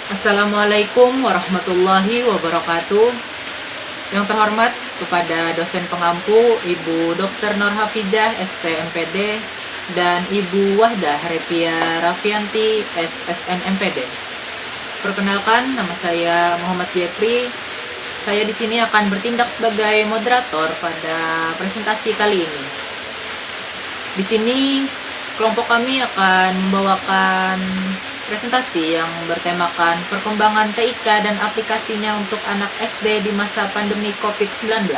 Assalamualaikum warahmatullahi wabarakatuh. Yang terhormat kepada dosen pengampu Ibu Dr. Nur Hafidah ST.MPD dan Ibu Wahdah Repia Rafianti SSN MPD. Perkenalkan, nama saya Muhammad Jepri. Saya di sini akan bertindak sebagai moderator pada presentasi kali ini. Di sini kelompok kami akan membawakan presentasi yang bertemakan perkembangan TIK dan aplikasinya untuk anak SD di masa pandemi COVID-19.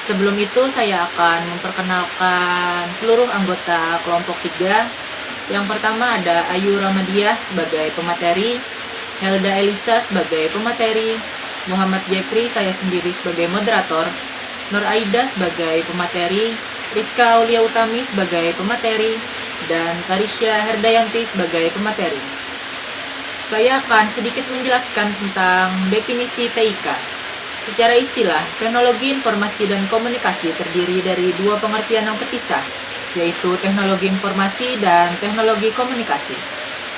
Sebelum itu saya akan memperkenalkan seluruh anggota kelompok 3. Yang pertama ada Ayu Ramadiah sebagai pemateri, Helda Elisa sebagai pemateri, Muhammad Jepri saya sendiri sebagai moderator, Nur Aida sebagai pemateri, Rizka Aulia Utami sebagai pemateri, dan Tarisya Herdayanti sebagai pemateri. Saya akan sedikit menjelaskan tentang definisi TIK. Secara istilah, teknologi informasi dan komunikasi terdiri dari dua pengertian yang terpisah, yaitu teknologi informasi dan teknologi komunikasi.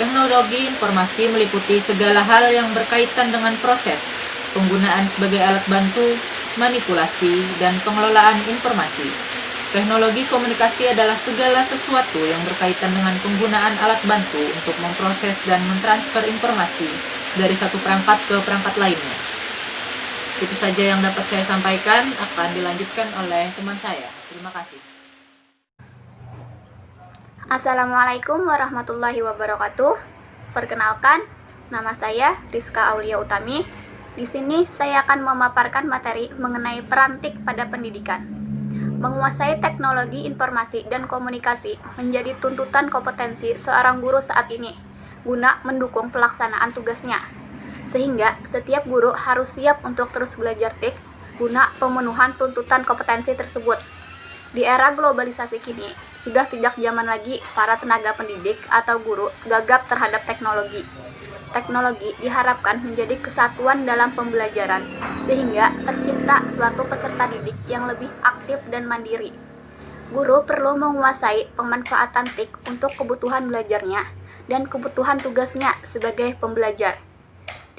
Teknologi informasi meliputi segala hal yang berkaitan dengan proses, penggunaan sebagai alat bantu, manipulasi, dan pengelolaan informasi. Teknologi komunikasi adalah segala sesuatu yang berkaitan dengan penggunaan alat bantu untuk memproses dan mentransfer informasi dari satu perangkat ke perangkat lainnya. Itu saja yang dapat saya sampaikan, akan dilanjutkan oleh teman saya. Terima kasih. Assalamualaikum warahmatullahi wabarakatuh. Perkenalkan, nama saya Rizka Aulia Utami. Di sini saya akan memaparkan materi mengenai peran TIK pada pendidikan. Menguasai teknologi informasi dan komunikasi menjadi tuntutan kompetensi seorang guru saat ini, guna mendukung pelaksanaan tugasnya. Sehingga setiap guru harus siap untuk terus belajar TIK, guna pemenuhan tuntutan kompetensi tersebut. Di era globalisasi kini, sudah tidak zaman lagi para tenaga pendidik atau guru gagap terhadap teknologi. Teknologi diharapkan menjadi kesatuan dalam pembelajaran, sehingga tercipta suatu peserta didik yang lebih aktif dan mandiri. Guru perlu menguasai pemanfaatan TIK untuk kebutuhan belajarnya dan kebutuhan tugasnya sebagai pembelajar.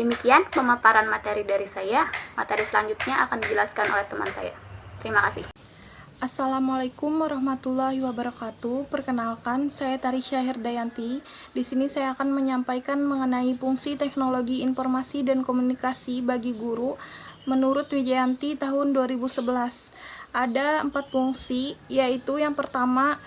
Demikian pemaparan materi dari saya. Materi selanjutnya akan dijelaskan oleh teman saya. Terima kasih. Assalamualaikum warahmatullahi wabarakatuh. Perkenalkan, saya Tarisya Herdayanti. Di sini saya akan menyampaikan mengenai fungsi teknologi informasi dan komunikasi bagi guru menurut Wijayanti tahun 2011. Ada 4 fungsi, yaitu yang pertama,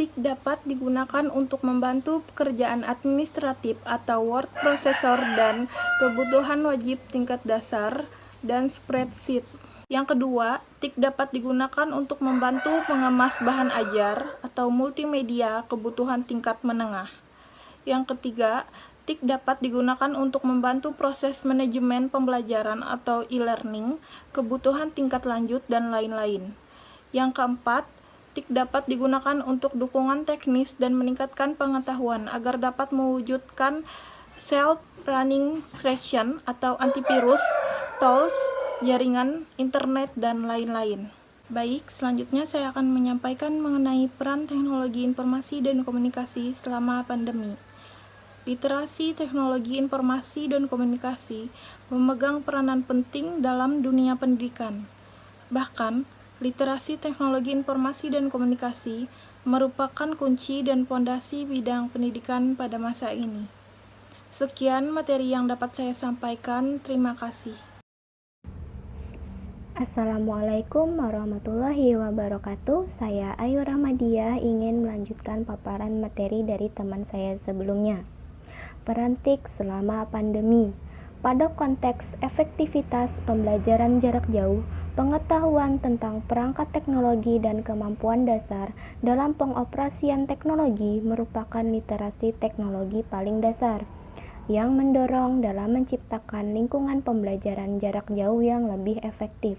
TIK dapat digunakan untuk membantu pekerjaan administratif atau word processor dan kebutuhan wajib tingkat dasar dan spreadsheet. Yang kedua, TIK dapat digunakan untuk membantu mengemas bahan ajar atau multimedia kebutuhan tingkat menengah. Yang ketiga, TIK dapat digunakan untuk membantu proses manajemen pembelajaran atau e-learning, kebutuhan tingkat lanjut, dan lain-lain. Yang keempat, TIK dapat digunakan untuk dukungan teknis dan meningkatkan pengetahuan agar dapat mewujudkan self-running session atau antivirus, tools, jaringan, internet, dan lain-lain. Baik, selanjutnya saya akan menyampaikan mengenai peran teknologi informasi dan komunikasi selama pandemi. Literasi teknologi informasi dan komunikasi memegang peranan penting dalam dunia pendidikan. Bahkan, literasi teknologi informasi dan komunikasi merupakan kunci dan fondasi bidang pendidikan pada masa ini. Sekian materi yang dapat saya sampaikan. Terima kasih. Assalamualaikum warahmatullahi wabarakatuh. Saya Ayu Ramadiah ingin melanjutkan paparan materi dari teman saya sebelumnya. Peran TIK selama pandemi. Pada konteks efektivitas pembelajaran jarak jauh, pengetahuan tentang perangkat teknologi dan kemampuan dasar dalam pengoperasian teknologi merupakan literasi teknologi paling dasar yang mendorong dalam menciptakan lingkungan pembelajaran jarak jauh yang lebih efektif.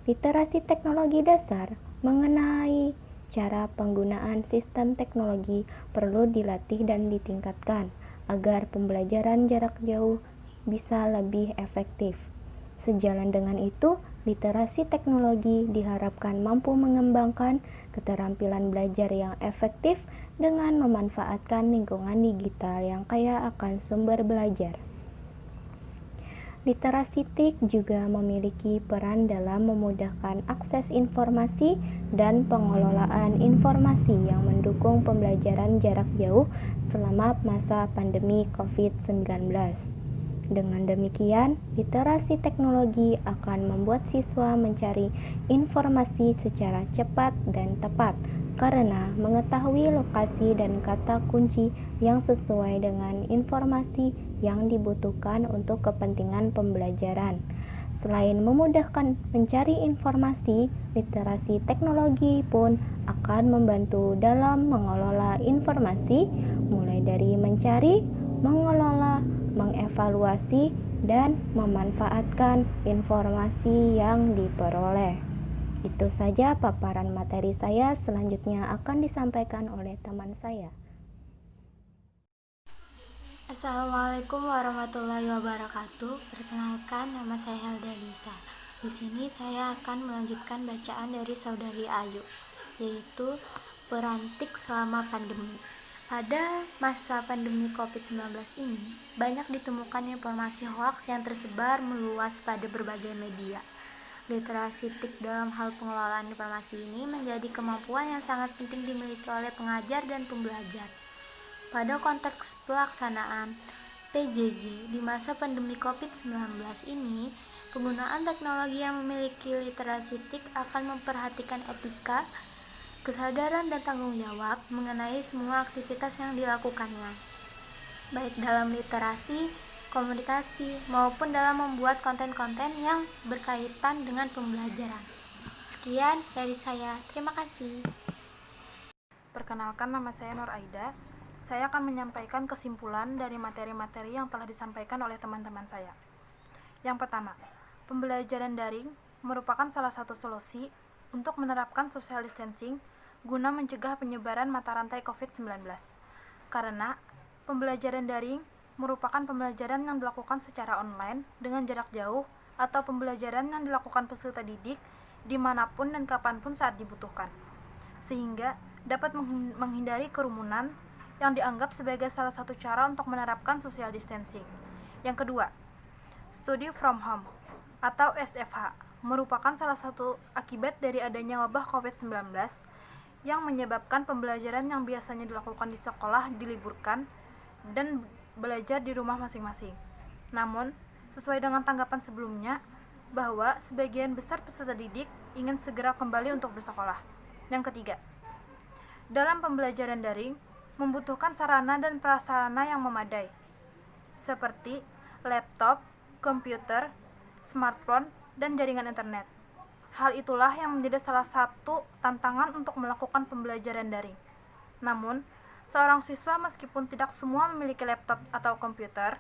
Literasi teknologi dasar mengenai cara penggunaan sistem teknologi perlu dilatih dan ditingkatkan agar pembelajaran jarak jauh bisa lebih efektif. Sejalan dengan itu, literasi teknologi diharapkan mampu mengembangkan keterampilan belajar yang efektif dengan memanfaatkan lingkungan digital yang kaya akan sumber belajar. Literasi TIK juga memiliki peran dalam memudahkan akses informasi dan pengelolaan informasi yang mendukung pembelajaran jarak jauh selama masa pandemi COVID-19. Dengan demikian, literasi teknologi akan membuat siswa mencari informasi secara cepat dan tepat karena mengetahui lokasi dan kata kunci yang sesuai dengan informasi yang dibutuhkan untuk kepentingan pembelajaran. Selain memudahkan mencari informasi, literasi teknologi pun akan membantu dalam mengelola informasi, mulai dari mencari, mengelola, mengevaluasi, dan memanfaatkan informasi yang diperoleh. Itu saja paparan materi saya, selanjutnya akan disampaikan oleh teman saya. Assalamualaikum warahmatullahi wabarakatuh. Perkenalkan, nama saya Helda Lisa. Di sini saya akan melanjutkan bacaan dari Saudari Ayu, yaitu Perantik Selama Pandemi. Pada masa pandemi COVID-19 ini, banyak ditemukan informasi hoaks yang tersebar meluas pada berbagai media. Literasi TIK dalam hal pengelolaan informasi ini menjadi kemampuan yang sangat penting dimiliki oleh pengajar dan pembelajar. Pada konteks pelaksanaan PJJ di masa pandemi COVID-19 ini, penggunaan teknologi yang memiliki literasi TIK akan memperhatikan etika, kesadaran dan tanggung jawab mengenai semua aktivitas yang dilakukannya, baik dalam literasi, komunikasi, maupun dalam membuat konten-konten yang berkaitan dengan pembelajaran. Sekian dari saya, terima kasih. Perkenalkan, nama saya Nur Aida. Saya akan menyampaikan kesimpulan dari materi-materi yang telah disampaikan oleh teman-teman saya. Yang pertama, pembelajaran daring merupakan salah satu solusi untuk menerapkan social distancing guna mencegah penyebaran mata rantai COVID-19. Karena pembelajaran daring merupakan pembelajaran yang dilakukan secara online dengan jarak jauh atau pembelajaran yang dilakukan peserta didik dimanapun dan kapanpun saat dibutuhkan, sehingga dapat menghindari kerumunan yang dianggap sebagai salah satu cara untuk menerapkan social distancing. Yang kedua, study from home atau SFH merupakan salah satu akibat dari adanya wabah COVID-19 yang menyebabkan pembelajaran yang biasanya dilakukan di sekolah diliburkan dan belajar di rumah masing-masing. Namun, sesuai dengan tanggapan sebelumnya, bahwa sebagian besar peserta didik ingin segera kembali untuk bersekolah. Yang ketiga, dalam pembelajaran daring, membutuhkan sarana dan prasarana yang memadai, seperti laptop, komputer, smartphone, dan jaringan internet. Hal itulah yang menjadi salah satu tantangan untuk melakukan pembelajaran daring. Namun, seorang siswa meskipun tidak semua memiliki laptop atau komputer,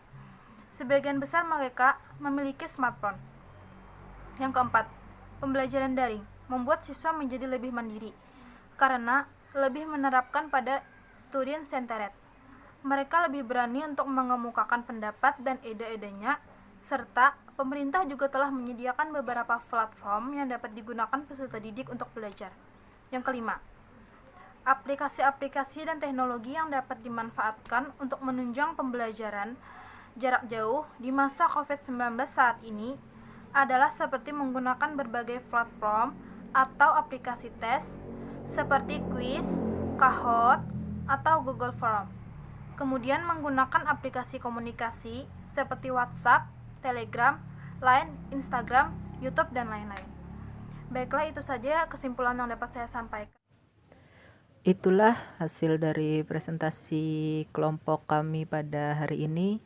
sebagian besar mereka memiliki smartphone. Yang keempat, pembelajaran daring membuat siswa menjadi lebih mandiri, karena lebih menerapkan pada student centered. Mereka lebih berani untuk mengemukakan pendapat dan ide-idenya, serta pemerintah juga telah menyediakan beberapa platform yang dapat digunakan peserta didik untuk belajar. Yang kelima, aplikasi-aplikasi dan teknologi yang dapat dimanfaatkan untuk menunjang pembelajaran jarak jauh di masa COVID-19 saat ini adalah seperti menggunakan berbagai platform atau aplikasi tes seperti quiz, Kahoot, atau Google Form. Kemudian menggunakan aplikasi komunikasi seperti WhatsApp, Telegram, Line, Instagram, YouTube, dan lain-lain. Baiklah, itu saja kesimpulan yang dapat saya sampaikan. Itulah hasil dari presentasi kelompok kami pada hari ini.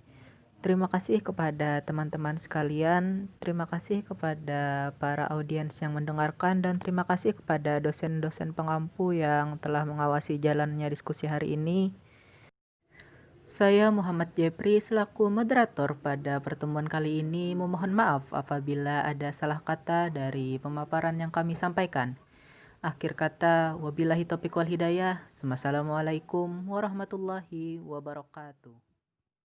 Terima kasih kepada teman-teman sekalian, terima kasih kepada para audiens yang mendengarkan, dan terima kasih kepada dosen-dosen pengampu yang telah mengawasi jalannya diskusi hari ini. Saya Muhammad Jepri selaku moderator pada pertemuan kali ini memohon maaf apabila ada salah kata dari pemaparan yang kami sampaikan. Akhir kata, wabillahi taufiq wal hidayah. Wassalamualaikum warahmatullahi wabarakatuh.